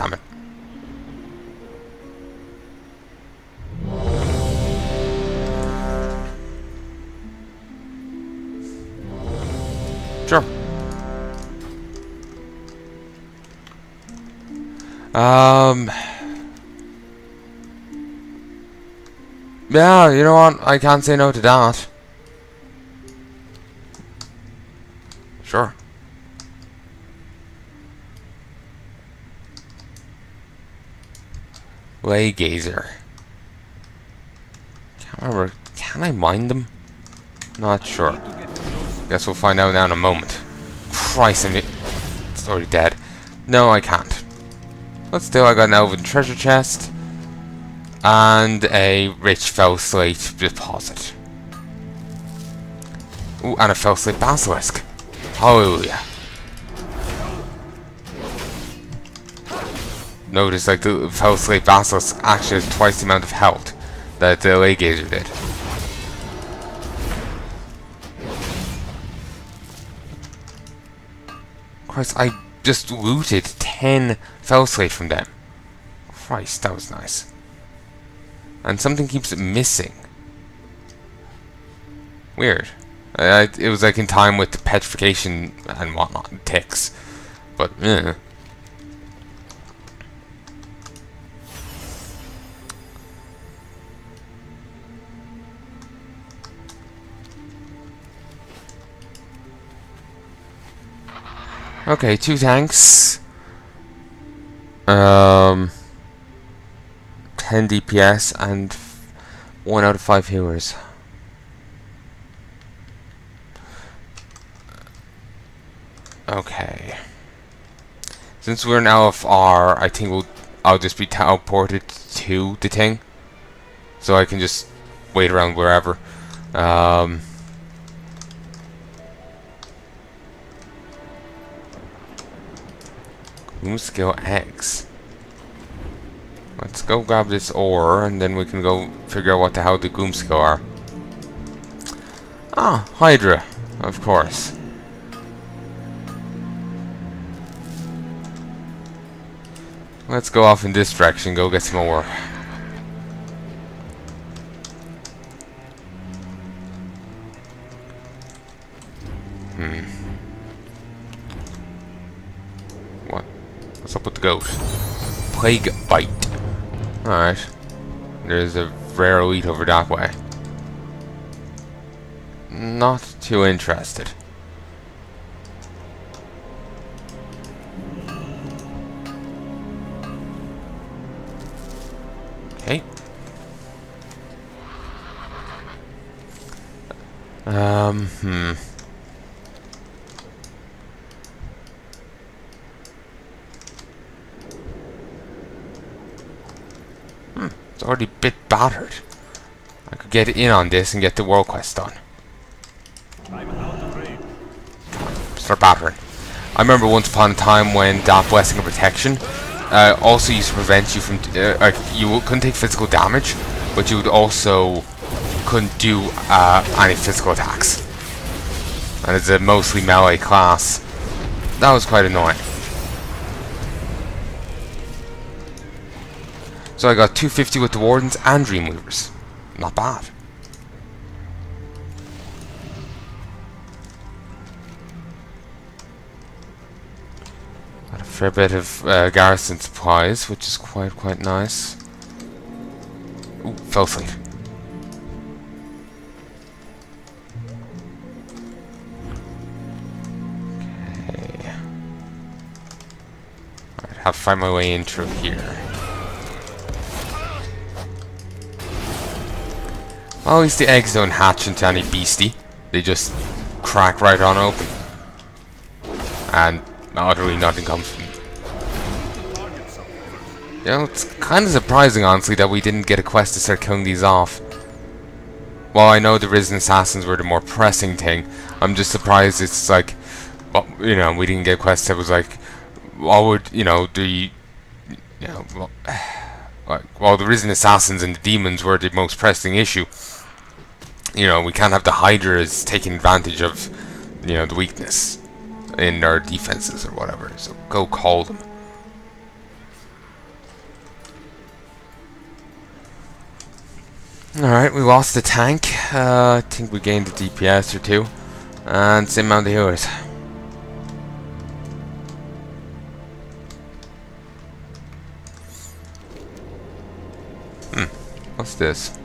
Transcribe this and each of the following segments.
damn it. Sure. Yeah, you know what? I can't say no to that. Sure. Lay gazer. Can't remember. Can I mine them? Not sure. Guess we'll find out now in a moment. Christ, it's already dead. No, I can't. But still, I got an elven treasure chest and a rich fell slate deposit. Ooh, and a fell slate basilisk. Hallelujah. Notice, like, the fell slate basilisk actually has twice the amount of health that the lay gazer did. Christ, I just looted 10 fell slate from them. Christ, that was nice. And something keeps missing. Weird. It was like in time with the petrification and whatnot, and ticks. But, eh. Okay, 2 tanks. 10 DPS and 1 out of 5 healers. Okay. Since we're in LFR, I think I'll just be teleported to the thing, so I can just wait around wherever. Gloom skill eggs. Let's go grab this ore, and then we can go figure out what the hell the gloom skill are. Ah, Hydra, of course. Let's go off in this direction, go get some ore. What? What's up with the goat? Plague bite. Alright. There's a rare elite over that way. Not too interested. Okay. It's already a bit battered. I could get in on this and get the world quest done. Start battering. I remember once upon a time when that Blessing of Protection also used to prevent you from like, you couldn't take physical damage, but you would also couldn't do any physical attacks. And it's a mostly melee class. That was quite annoying. So I got 250 with the Wardens and Dreamweavers. Not bad. Got a fair bit of garrison supplies, which is quite nice. Ooh, fell slate. Okay. Alright, have to find my way in through here. Well, at least the eggs don't hatch into any beastie. They just crack right on open. And utterly nothing comes from them. You know, it's kind of surprising, honestly, that we didn't get a quest to start killing these off. While I know the Risen Assassins were the more pressing thing, I'm just surprised it's like, well, you know, we didn't get a quest that was like, what would, you know, while the Risen Assassins and the Demons were the most pressing issue, you know, we can't have the Hydras taking advantage of, you know, the weakness in our defenses or whatever, so go call them. Alright, we lost the tank. I think we gained a DPS or two. And same amount of healers. What's this?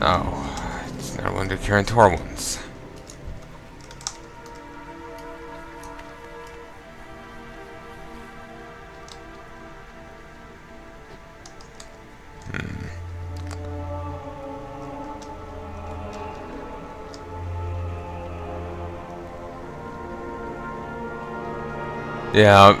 Oh, it's another one of the current Tor ones. Yeah,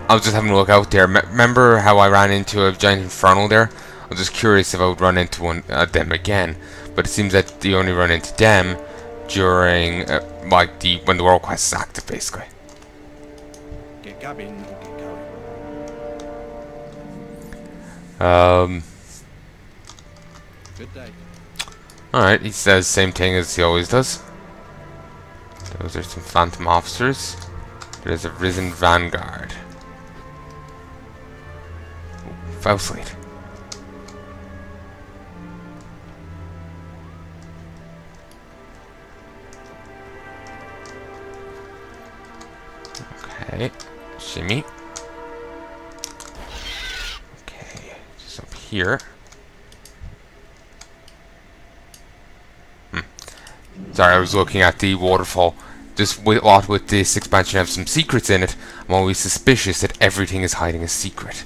I was just having a look out there. Remember how I ran into a giant infernal there? I was just curious if I would run into one them again. But it seems that you only run into them during like when the world quest is active, basically. Get going or get going. Good day. Alright, he says the same thing as he always does. Those are some phantom officers. There's a risen vanguard. Foul slate. Okay, shimmy. Okay, just up here. Sorry, I was looking at the waterfall. Just with this expansion have some secrets in it, I'm always suspicious that everything is hiding a secret.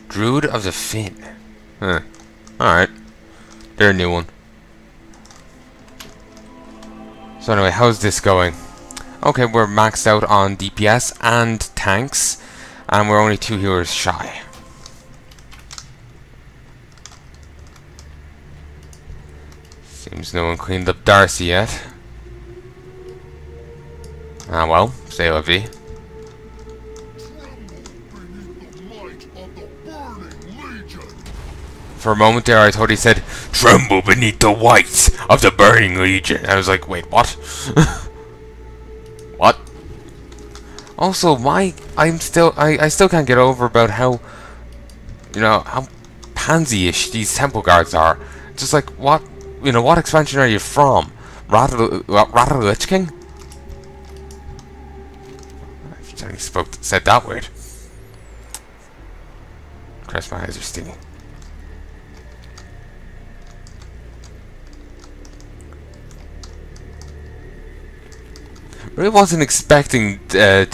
Druid of the Fin. Huh. Alright. They're a new one. So anyway, how's this going? Okay, we're maxed out on DPS and tanks, and we're only 2 healers shy. Seems no one cleaned up Darcy yet. Ah well, say la vie. For a moment there I thought he said, "Tremble beneath the weight of the burning legion." I was like, wait, what? What? Also, I still can't get over about how, you know, how pansy-ish these temple guards are. Just like, what? You know, what expansion are you from? Rather Lich King? I said that word. Christ, my eyes are stinging. Really wasn't expecting us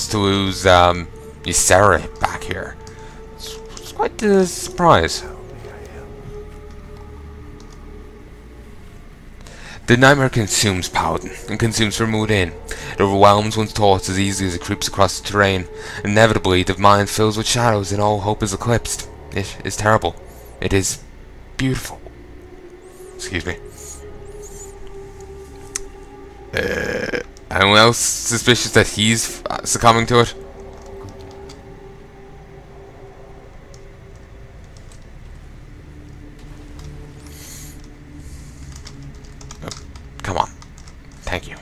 to lose Ysera back here. It's quite a surprise. The nightmare consumes Paladin, and consumes Vermouth Inn. It overwhelms one's thoughts as easily as it creeps across the terrain. Inevitably, the mind fills with shadows and all hope is eclipsed. It is terrible. It is beautiful. Excuse me. Anyone else suspicious that he's succumbing to it? Come on. Thank you.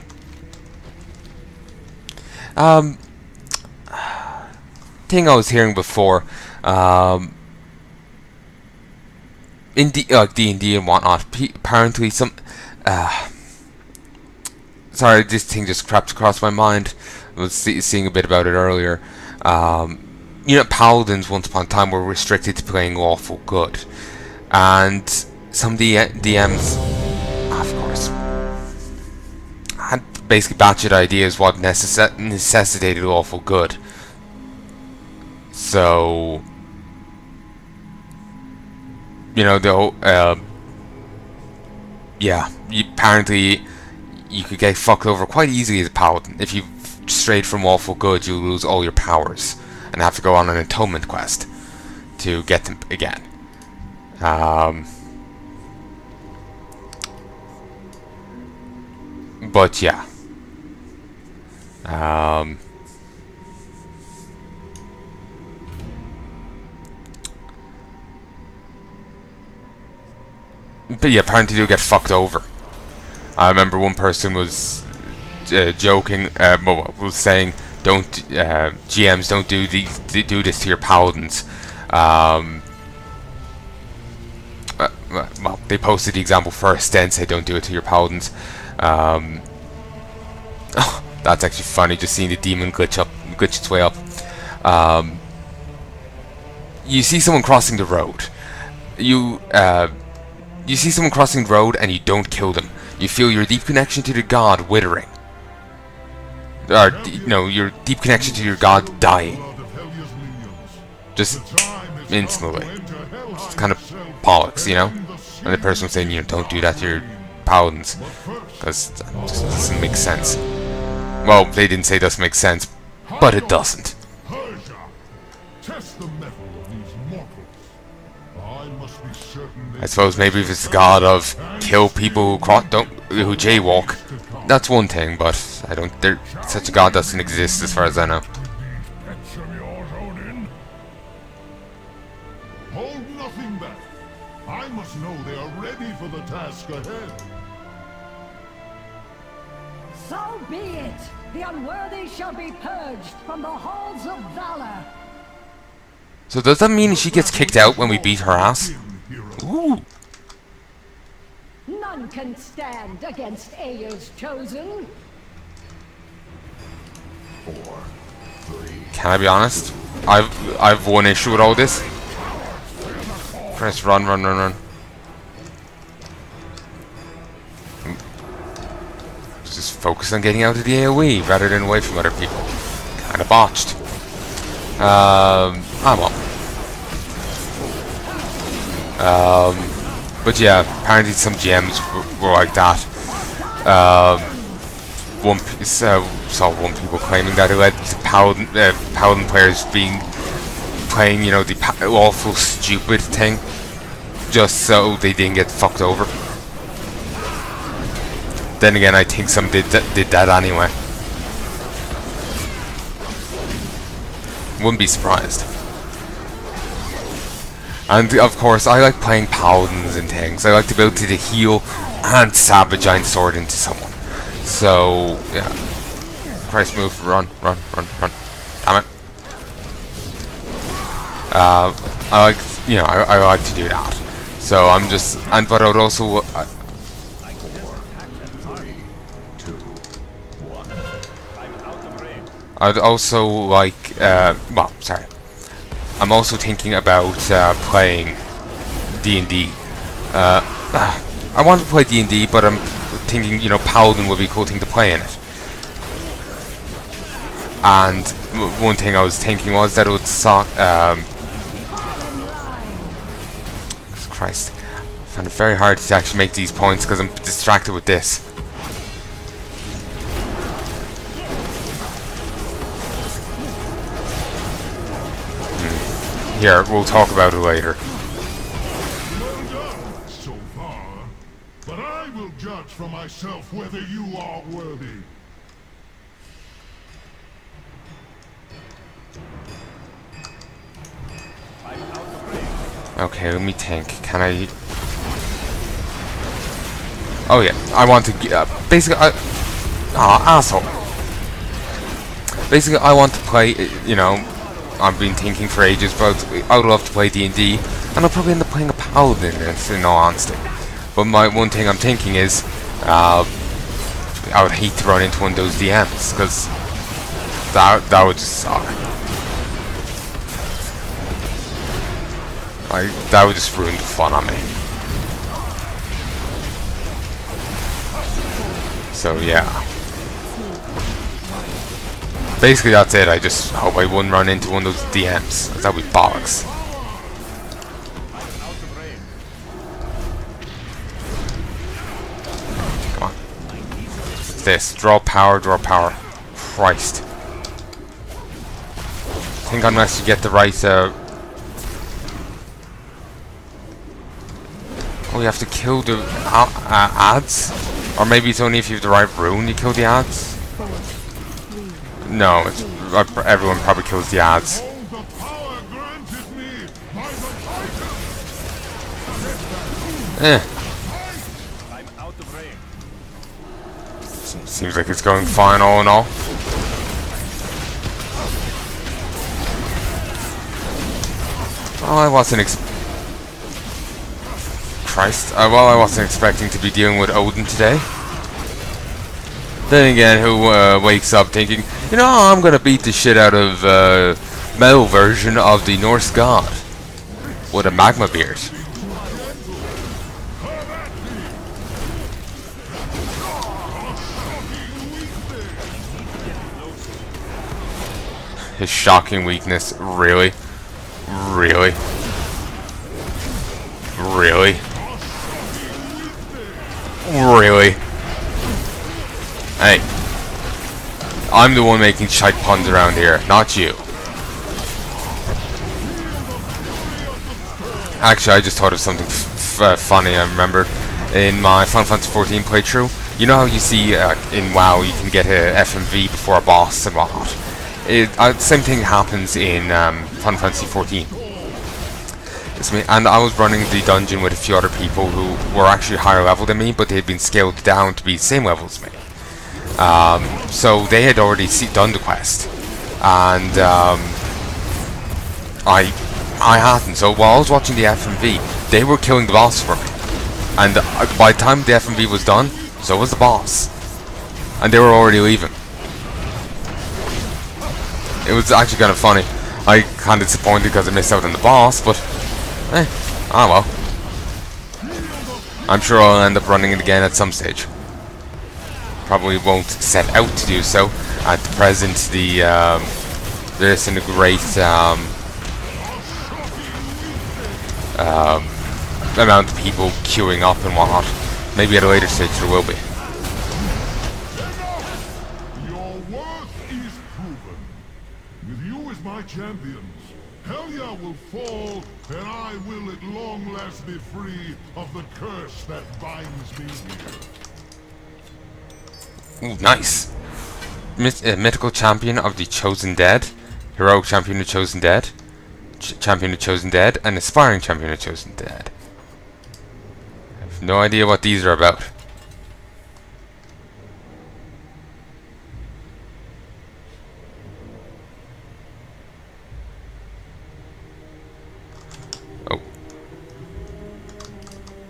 Thing I was hearing before, in D&D and whatnot, apparently some, sorry, this thing just crept across my mind. I was seeing a bit about it earlier. You know, paladins once upon a time were restricted to playing lawful good, and some DMs, of course, had basically batshit ideas what necessitated lawful good. So, you know, yeah, apparently you could get fucked over quite easily as a paladin. If you strayed from lawful good, you lose all your powers and have to go on an atonement quest to get them again. But yeah. But yeah, apparently you get fucked over. I remember one person was joking, was saying, don't GMs don't do this to your paladins. Well, they posted the example first, then say don't do it to your paladins. Oh, that's actually funny, just seeing the demon glitch its way up. You see someone crossing the road. You see someone crossing the road and you don't kill them. You feel your deep connection to the god withering. Or, no, your deep connection to your god dying. Just instantly. It's kind of bollocks, you know? And the person was saying, you know, don't do that to your paladins. Because that just doesn't make sense. Well, they didn't say it doesn't make sense, but it doesn't. I suppose maybe if it's the god of kill people who jaywalk, that's one thing, but I don't. Such a god doesn't exist as far as I know. Hold nothing back. I must know they are ready for the task ahead. So be it. The unworthy shall be purged from the halls of Valor. So does that mean she gets kicked out when we beat her ass? Ooh. None can stand against Heya's chosen. 4, 3. Can I be honest? I've one issue with all this. Press run. Just focus on getting out of the AoE rather than away from other people. Kinda botched. Well. But yeah, apparently some GMs were like that. Saw one people claiming that it led to paladin players playing, you know, the awful stupid thing, just so they didn't get fucked over. Then again, I think some did that anyway. Wouldn't be surprised. And of course, I like playing paladins and things. I like the ability to heal and stab a giant sword into someone. So yeah, Christ, move, run. Damn it. I like, you know, I like to do that. So I'm just, but I would also. I'd also like, well, sorry. I'm also thinking about playing D&D. I want to play D&D, but I'm thinking, you know, Paladin would be a cool thing to play in it. And one thing I was thinking was that it would suck. Christ, I find it very hard to actually make these points because I'm distracted with this. Here, we'll talk about it later. Well done so far, but I will judge for myself whether you are worthy. Okay, let me think. Can I? Oh yeah, I want to basically. Asshole. Basically, I want to play. You know, I've been thinking for ages, but I would love to play D&D, and I'll probably end up playing a paladin in all honesty. But my one thing I'm thinking is, I would hate to run into one of those DMs because that would just suck. Like, that would just ruin the fun on me. So yeah. Basically that's it, I just hope I wouldn't run into one of those DMs, because that would be bollocks. Come on. What's this? Draw power. Christ. I think unless you get the right, oh, you have to kill the ads? Or maybe it's only if you have the right rune you kill the ads? No, it's, everyone probably kills the ads. Seems like it's going fine all in all. Oh, I wasn't Christ. Well, I wasn't expecting to be dealing with Odin today. Then again, who wakes up thinking, you know, I'm gonna beat the shit out of metal version of the Norse god with a magma beard. His shocking weakness, really? Really? Really? Really? Hey. I'm the one making shite puns around here, not you. Actually, I just thought of something funny I remembered. In my Final Fantasy 14 playthrough, you know how you see in WoW you can get a FMV before a boss and whatnot? Same thing happens in Final Fantasy 14. It's me, and I was running the dungeon with a few other people who were actually higher level than me, but they had been scaled down to be the same level as me. So they had already done the quest, and I hadn't. So while I was watching the FMV, they were killing the boss for me, and by the time the FMV was done, so was the boss, and they were already leaving. It was actually kind of funny. I kind of disappointed because I missed out on the boss, but well. I'm sure I'll end up running it again at some stage. Probably won't set out to do so. At the present, there isn't a great amount of people queuing up and whatnot. Maybe at a later stage there will be. Your worth is proven. With you as my champions, Heya will fall, and I will at long last be free of the curse that binds me here. Ooh, nice. Mythical champion of the Chosen Dead, heroic champion of the Chosen Dead, champion of the Chosen Dead, and aspiring champion of the Chosen Dead. I have no idea what these are about. Oh.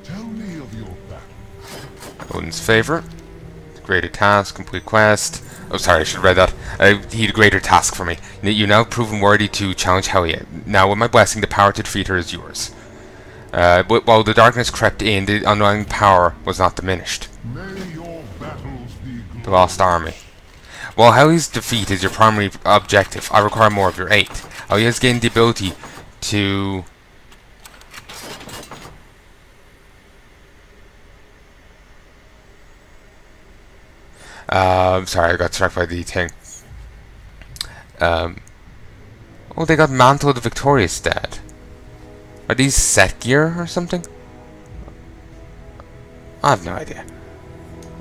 Tell me of your battle. Odin's favorite. Greater task, complete quest. Oh, sorry, I should have read that. He had a greater task for me. You now proven worthy to challenge Heya. Now, with my blessing, the power to defeat her is yours. But while the darkness crept in, the underlying power was not diminished. May your battles be The Lost Army. While Heya's defeat is your primary objective, I require more of your aid. Heya has gained the ability to... sorry, I got struck by the thing. Oh, they got Mantle of the Victorious Dead. Are these set gear or something? I have no idea.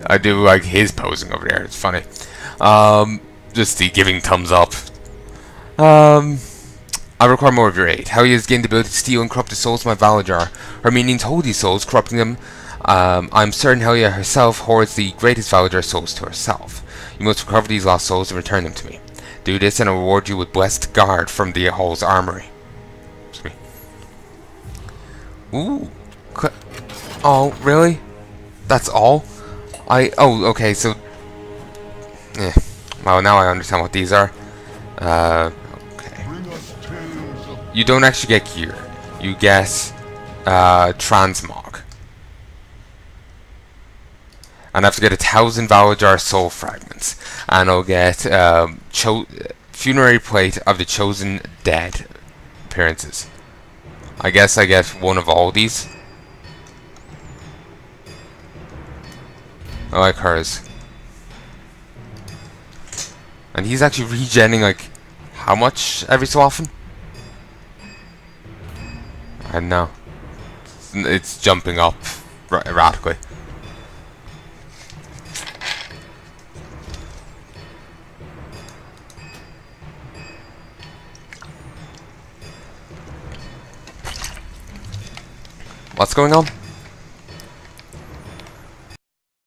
I do like his posing over there, it's funny. Just the giving thumbs up. I require more of your aid. Heya has gained the ability to steal and corrupt the souls of my Val'sharah. Her meanings holy souls, corrupting them. I'm certain Heya herself hoards the greatest Val'sharah souls to herself. You must recover these lost souls and return them to me. Do this and I'll reward you with blessed guard from the Hall's armory. Excuse me. Ooh. Oh, really? That's all? Oh, okay, so... Well, now I understand what these are. Okay. You don't actually get gear. You get, transmog. And I have to get 1,000 Val'sharah soul fragments. And I'll get funerary plate of the Chosen Dead appearances. I guess I get one of all these. I like hers. And he's actually regenning like how much every so often? I don't know. It's jumping up erratically. What's going on?